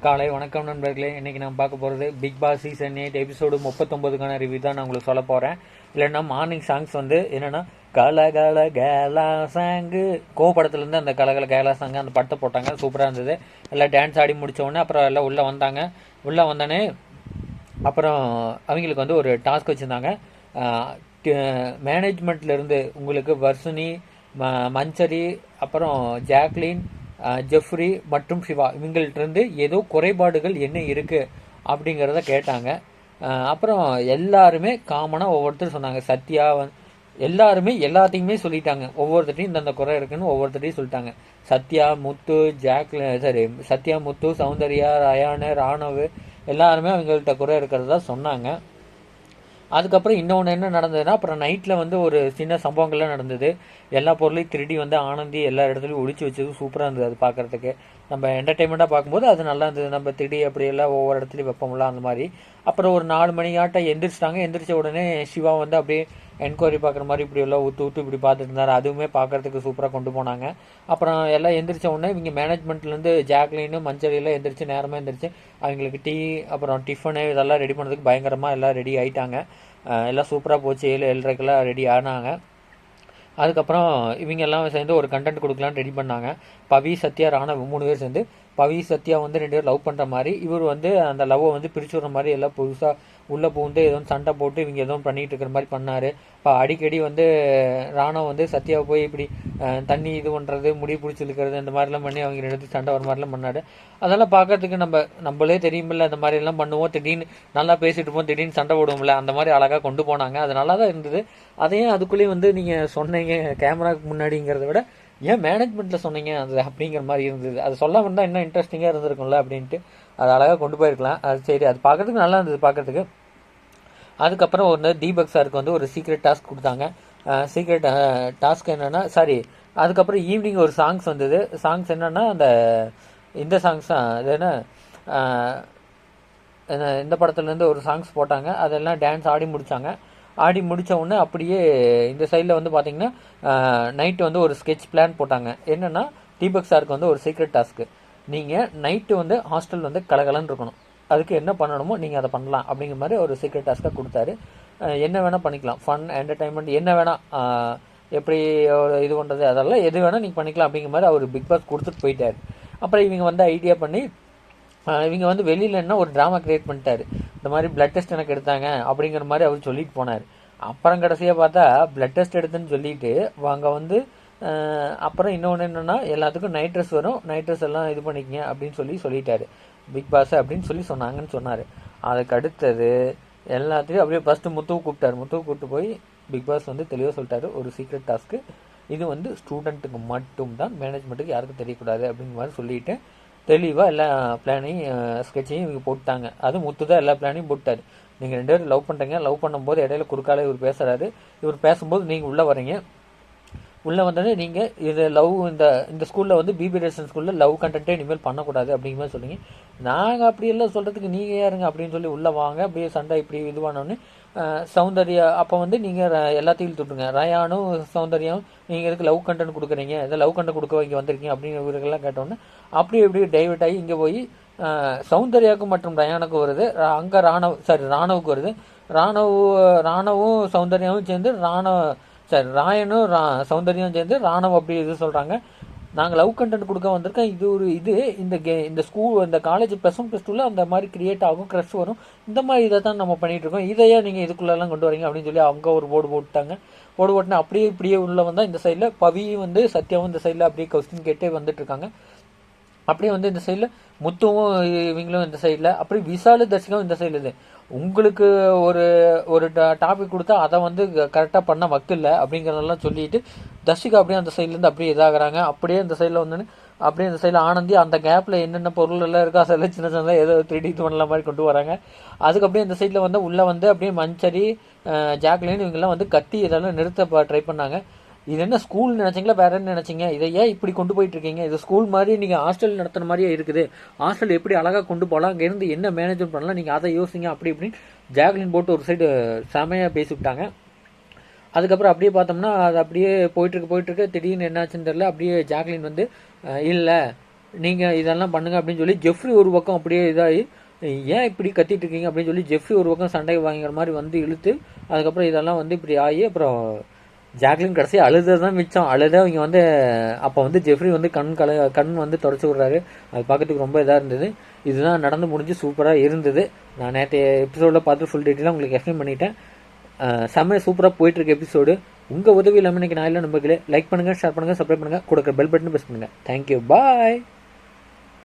காலை வணக்கம் நண்பர்களே. இன்னைக்கு நம்ம பார்க்க போகிறது பிக் பாஸ் சீசன் 8 எபிசோடு 39க்கான ரிவ்யூ தான் நான் உங்களுக்கு சொல்ல போகிறேன். இல்லைன்னா மார்னிங் சாங்ஸ் வந்து என்னென்னா கலகல கேலா சாங்கு கோபடத்துலேருந்து அந்த கலகல கேலா சாங்கு அந்த படத்தை போட்டாங்க. சூப்பராக இருந்தது. எல்லாம் டான்ஸ் ஆடி முடித்தோடனே அப்புறம் எல்லாம் உள்ளே வந்தாங்க. உள்ளே வந்தோடனே அப்புறம் அவங்களுக்கு வந்து ஒரு டாஸ்க் வச்சுருந்தாங்க. மேனேஜ்மெண்ட்லேருந்து உங்களுக்கு வர்ஷினி, மஞ்சரி, அப்புறம் ஜாக்லின், ஜெஃப்ரி மற்றும் சிவா இவங்கள்ட்டிருந்து ஏதோ குறைபாடுகள் என்ன இருக்குது அப்படிங்கிறத கேட்டாங்க. அப்புறம் எல்லாருமே காமனாக ஒவ்வொருத்தரும் சொன்னாங்க. சத்யா எல்லாருமே எல்லாத்தையுமே சொல்லிட்டாங்க. ஒவ்வொருத்தட்டையும் இந்தந்த குறை இருக்குன்னு ஒவ்வொருத்தட்டையும் சொல்லிட்டாங்க. சத்யா, முத்து, சத்யா, முத்து, சௌந்தர்யா, ரயானு, ராணவ் எல்லாருமே அவங்கள்ட்ட குறை இருக்கிறதா சொன்னாங்க. அதுக்கப்புறம் இன்னொன்று என்ன நடந்ததுன்னா, அப்புறம் நைட்டில் வந்து ஒரு சின்ன சம்பவங்கள்லாம் நடந்தது. எல்லா பொருளையும் திருடி வந்து ஆனந்தி எல்லா இடத்துலையும் ஒழிச்சு வச்சது சூப்பராக இருந்தது. அது பார்க்குறதுக்கு நம்ம என்டர்டைன்மெண்ட்டாக பார்க்கும்போது அது நல்லா இருந்தது. நம்ம திருடி அப்படியெல்லாம் ஒவ்வொரு இடத்துலையும் வைப்போம்ல அந்த மாதிரி. அப்புறம் ஒரு 4 மணியாட்டம் எந்திரிச்சிட்டாங்க. எந்திரிச்ச உடனே சிவா வந்து அப்படியே என்கொயரி பார்க்குற மாதிரி இப்படி எல்லாம் ஊற்று இப்படி பார்த்துட்டு இருந்தார். அதுவுமே பார்க்குறதுக்கு சூப்பராக கொண்டு போனாங்க. அப்புறம் எல்லாம் எந்திரிச்ச உடனே இவங்க மேனேஜ்மெண்ட்லேருந்து ஜாக்லின்னு மஞ்சளிலாம் எந்திரிச்சு நேரமாக எந்திரிச்சு அவங்களுக்கு டீ அப்புறம் டிஃபனு இதெல்லாம் ரெடி பண்ணுறதுக்கு பயங்கரமாக எல்லாம் ரெடி ஆகிட்டாங்க. எல்லாம் சூப்பராக போச்சு. 7:30க்கெல்லாம் ரெடி ஆனாங்க. அதுக்கப்புறம் இவங்க எல்லாம் சேர்ந்து ஒரு கண்டென்ட் கொடுக்கலான்னு ரெடி பண்ணாங்க. பவி, சத்யா, ராணவ் 3 பேர் சேர்ந்து பவி, சத்யா வந்து 2 பேர் லவ் பண்ணுற மாதிரி, இவர் வந்து அந்த லவ்வை வந்து பிரிச்சு விடுற மாதிரி எல்லாம் புதுசாக உள்ளே பூந்து ஏதோ சண்டை போட்டு இவங்க எதுவும் பண்ணிகிட்டு இருக்கிற மாதிரி பண்ணார். இப்போ அடிக்கடி வந்து ராணவ் வந்து சத்யாவை போய் இப்படி தண்ணி இது பண்ணுறது, முடி பிடிச்சி இழுக்கிறது இந்த மாதிரிலாம் பண்ணி அவங்க எடுத்து சண்டை வர மாதிரிலாம் பண்ணார். அதெல்லாம் பார்க்கறதுக்கு நம்மளே தெரியுமில்ல, இந்த மாதிரி எல்லாம் பண்ணுவோம். திடீர்னு நல்லா பேசிட்டு இருப்போம், திடீர்னு சண்டை போடுவோம்ல, அந்த மாதிரி அழகாக கொண்டு போனாங்க. அது நல்லா தான் இருந்தது. அதையும் அதுக்குள்ளேயே வந்து நீங்கள் சொன்னீங்க கேமராவுக்கு முன்னாடிங்கிறத விட ஏன் மேனேஜ்மெண்ட்டில் சொன்னீங்க அது அப்படிங்கிற மாதிரி இருந்தது. அது சொல்லாமல் இருந்தால் இன்னும் இன்ட்ரெஸ்டிங்காக இருந்திருக்கும்ல அப்படின்ட்டு அது அழகாக கொண்டு போயிருக்கலாம். அது சரி, அது பார்க்குறதுக்கு நல்லா இருந்தது பார்க்குறதுக்கு. அதுக்கப்புறம் ஒரு தீபக் சாருக்கு வந்து ஒரு சீக்ரெட் டாஸ்க் கொடுத்தாங்க. சீக்ரெட் டாஸ்க் என்னென்னா அதுக்கப்புறம் ஈவினிங் ஒரு சாங்ஸ் வந்தது. சாங்ஸ் என்னென்னா இந்த சாங்ஸ் தான். அது என்ன இந்த படத்துலேருந்து ஒரு சாங்ஸ் போட்டாங்க. அதெல்லாம் டான்ஸ் ஆடி முடித்தாங்க. ஆடி முடித்த உடனே அப்படியே இந்த சைடில் வந்து பார்த்திங்கன்னா நைட்டு வந்து ஒரு ஸ்கெட்ச் பிளான் போட்டாங்க. என்னென்னா தீபக் சாருக்கு வந்து ஒரு சீக்ரெட் டாஸ்க்கு. நீங்கள் நைட்டு வந்து ஹாஸ்டல் வந்து கலகலன்னு இருக்கணும். அதுக்கு என்ன பண்ணணுமோ நீங்கள் அதை பண்ணலாம் அப்படிங்கிற மாதிரி ஒரு சீக்ரெட் டாஸ்க்காக கொடுத்தாரு. என்ன வேணால் பண்ணிக்கலாம், ஃபன் என்டர்டைன்மெண்ட் என்ன வேணால், எப்படி ஒரு இது பண்ணுறது அதெல்லாம் எது வேணால் நீங்கள் பண்ணிக்கலாம் அப்படிங்கிற மாதிரி அவர் பிக் பாஸ் கொடுத்துட்டு போயிட்டார். அப்புறம் இவங்க வந்து ஐடியா பண்ணி இவங்க வந்து வெளியில் என்ன ஒரு ட்ராமா க்ரியேட் பண்ணிட்டாரு. இந்த மாதிரி பிளட் டெஸ்ட் எனக்கு எடுத்தாங்க அப்படிங்கிற மாதிரி அவர் சொல்லிட்டு போனார். அப்புறம் கடைசியாக பார்த்தா பிளட் டெஸ்ட் எடுத்துன்னு சொல்லிட்டு அங்கே வந்து அப்புறம் இன்னொன்று என்னென்னா எல்லாத்துக்கும் நைட் ட்ரெஸ் வரும், நைட் ட்ரெஸ் எல்லாம் இது பண்ணிக்கங்க அப்படின்னு சொல்லிட்டாரு பிக் பாஸ் அப்படின்னு சொன்னாங்கன்னு சொன்னார். அதுக்கு அடுத்தது எல்லாத்தையும் அப்படியே ஃபஸ்ட்டு முத்துவை கூப்பிட்டு போய் பிக் பாஸ் வந்து தெளிவாக சொல்லிட்டாரு, ஒரு சீக்ரெட் டாஸ்க்கு இது வந்து ஸ்டூடெண்ட்டுக்கு மட்டும்தான், மேனேஜ்மெண்ட்டுக்கு யாருக்கும் தெரியக்கூடாது அப்படிங்கிற மாதிரி சொல்லிவிட்டு தெளிவாக எல்லா பிளானையும் ஸ்கெட்சையும் இவங்க போட்டாங்க. அது முத்து தான் எல்லா பிளானையும் போட்டார். நீங்கள் 2 பேரும் லவ் பண்ணுறீங்க, லவ் பண்ணும்போது இடையில குறுக்கால இவர் பேசுகிறாரு. இவர் பேசும்போது நீங்கள் உள்ளே வரீங்க. உள்ளே வந்தோடனே நீங்கள் இது லவ் இந்த ஸ்கூலில் வந்து பிபி ரேஷன் ஸ்கூலில் லவ் கண்டென்ட்டே இனிமேல் பண்ணக்கூடாது அப்படிங்கிற மாதிரி சொல்லுங்க. நாங்கள் அப்படியெல்லாம் சொல்கிறதுக்கு நீங்கள் யாருங்க அப்படின்னு சொல்லி உள்ளே வாங்க. அப்படியே சண்டை இப்படி இது பண்ணோன்னே சௌந்தர்யா அப்போ வந்து நீங்கள் எல்லாத்தையும் இழுத்துட்ருங்க. ரயானும் சௌந்தர்யாவும் நீங்கள் எதுக்கு லவ் கண்டென்ட் கொடுக்குறீங்க, எதாவது லவ் கண்டென்ட் கொடுக்க இங்கே வந்திருக்கீங்க அப்படின்னு இவர்களெல்லாம் கேட்டோன்னே அப்படியே இப்படி டைவர்ட் ஆகி இங்கே போய் சௌந்தர்யாவுக்கும் மற்றும் ரயானுக்கும் வருது. அங்கே ராணவுக்கு வருது. ராணவும் சௌந்தர்யாவும் சேர்ந்து ராயனும் சௌந்தர்யம் சேர்ந்து ராணவ் அப்படி இது சொல்கிறாங்க, நாங்கள் லவ் கண்டென்ட் கொடுக்க வந்திருக்கோம். இது ஒரு இந்த ஸ்கூல் இந்த காலேஜ் +1 +2 அந்த மாதிரி கிரியேட் ஆகும், க்ரஷ் வரும், இந்த மாதிரி இதை தான் நம்ம பண்ணிகிட்டு இருக்கோம். இதையே நீங்கள் இதுக்குள்ளெல்லாம் கொண்டு வரீங்க அப்படின்னு சொல்லி அவங்க ஒரு போர்டு போட்டுட்டாங்க. போர்டு போட்டுனா அப்படியே இப்படியே உள்ள வந்தால் இந்த சைடில் பவி வந்து சத்யாவும் இந்த சைடில் அப்படியே கொஸ்டின் கேட்டே வந்துட்டு இருக்காங்க. அப்படியே வந்து இந்த சைடில் முத்துவும் இவங்களும் இந்த சைடில், அப்படி விசாலு தர்ஷிகாவும் இந்த சைடில். இது உங்களுக்கு ஒரு டாபிக் கொடுத்தா அதை வந்து கரெக்டாக பண்ண வக்கில்லை அப்படிங்கிறதெல்லாம் சொல்லிட்டு தர்ஷிகா அப்படியே அந்த சைட்லேருந்து அப்படியே இதாகிறாங்க. அப்படியே இந்த சைடில் வந்து அப்படியே இந்த சைடில் ஆனந்தி அந்த கேப்பில் என்னென்ன பொருள் எல்லாம் இருக்கோ அதெல்லாம் சின்ன சின்னதாக ஏதோ 3D பண்ணலாம் மாதிரி கொண்டு வராங்க. அதுக்கு அப்படியே இந்த சைடில் வந்து உள்ளே வந்து அப்படியே மஞ்சரி, ஜாக்லின் இவங்கெல்லாம் வந்து கத்தி இதெல்லாம் நிறுத்த ட்ரை பண்ணாங்க. இது என்ன ஸ்கூல் நினச்சிங்களா, வேற என்ன நினச்சிங்க, இதை ஏன் இப்படி கொண்டு போயிட்டு இருக்கீங்க, இது ஸ்கூல் மாதிரி நீங்கள் ஹாஸ்டல் நடத்துன மாதிரியே இருக்குது, ஹாஸ்டல் எப்படி அழகாக கொண்டு போகலாம், அங்கேருந்து என்ன மேனேஜ்மெண்ட் பண்ணலாம், நீங்கள் அதை யோசிங்க அப்படி இப்படின்னு ஜாக்லின் போட்டு ஒரு சைடு செமையாக பேசிவிட்டாங்க. அதுக்கப்புறம் அப்படியே பார்த்தோம்னா அது அப்படியே போயிட்டுருக்கு. திடீர்னு என்னாச்சுன்னு தெரியல. அப்படியே ஜாக்லின் வந்து இல்லை நீங்கள் இதெல்லாம் பண்ணுங்க அப்படின்னு சொல்லி ஜெஃப்ரி ஒரு பக்கம் அப்படியே இதாகி ஏன் இப்படி கத்திட்டு இருக்கீங்க அப்படின்னு சொல்லி ஜெஃப்ரி ஒரு பக்கம் சண்டை வாங்கிற மாதிரி வந்து இழுத்து அதுக்கப்புறம் இதெல்லாம் வந்து இப்படி ஆகி அப்புறம் ஜாக்லின் கடைசி அழுது தான் மிச்சம். அழுத அவங்க வந்து அப்போ வந்து ஜெஃப்ரி வந்து கண் வந்து தொடச்சி விட்றாரு. அது பார்க்கறதுக்கு ரொம்ப இதாக இருந்தது. இதுதான் நடந்து முடிஞ்சு சூப்பராக இருந்தது. நான் நேற்று எபிசோடில் பார்த்து ஃபுல் டீட்டெயிலாக உங்களுக்கு எக்ஸ்பிளைன் பண்ணிட்டேன். செம்ம சூப்பராக போயிட்டுருக்கு எபிசோடு. உங்கள் உதவி இல்லாமல் இன்னைக்கு நான் இல்லை நம்பர்களே. லைக் பண்ணுங்கள், ஷேர் பண்ணுங்கள், சப்ஸ்கிரைப் பண்ணுங்கள், கொடுக்குற பெல் பட்டன் ப்ரெஸ் பண்ணுங்கள். தேங்க்யூ, பாய்.